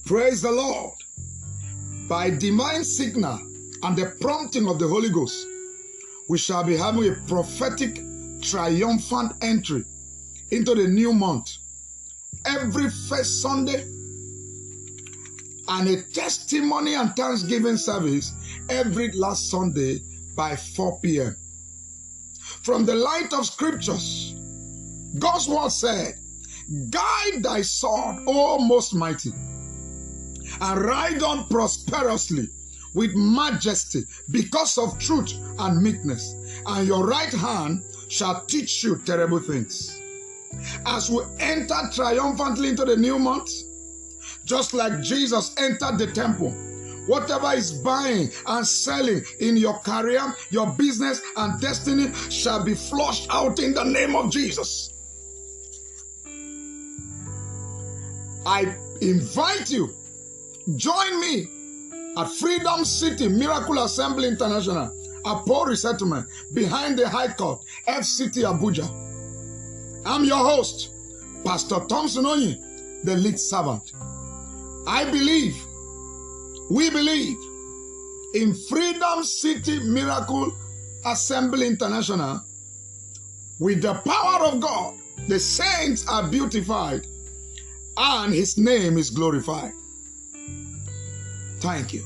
Praise the Lord. By divine signal and the prompting of the Holy Ghost, we shall be having a prophetic triumphant entry into the new month every first Sunday, and a testimony and thanksgiving service every last Sunday by 4 p.m. From the light of scriptures, God's word said, "Guide thy sword, O most mighty, and ride on prosperously with majesty because of truth and meekness, and your right hand shall teach you terrible things." As we enter triumphantly into the new month, just like Jesus entered the temple, whatever is buying and selling in your career, your business, and destiny shall be flushed out in the name of Jesus. I invite you, join me at Freedom City Miracle Assembly International, Apo Resettlement, behind the High Court, FCT Abuja. I'm your host, Pastor Thompson Onyi, the lead servant. We believe in Freedom City Miracle Assembly International. With the power of God, the saints are beautified and His name is glorified. Thank you.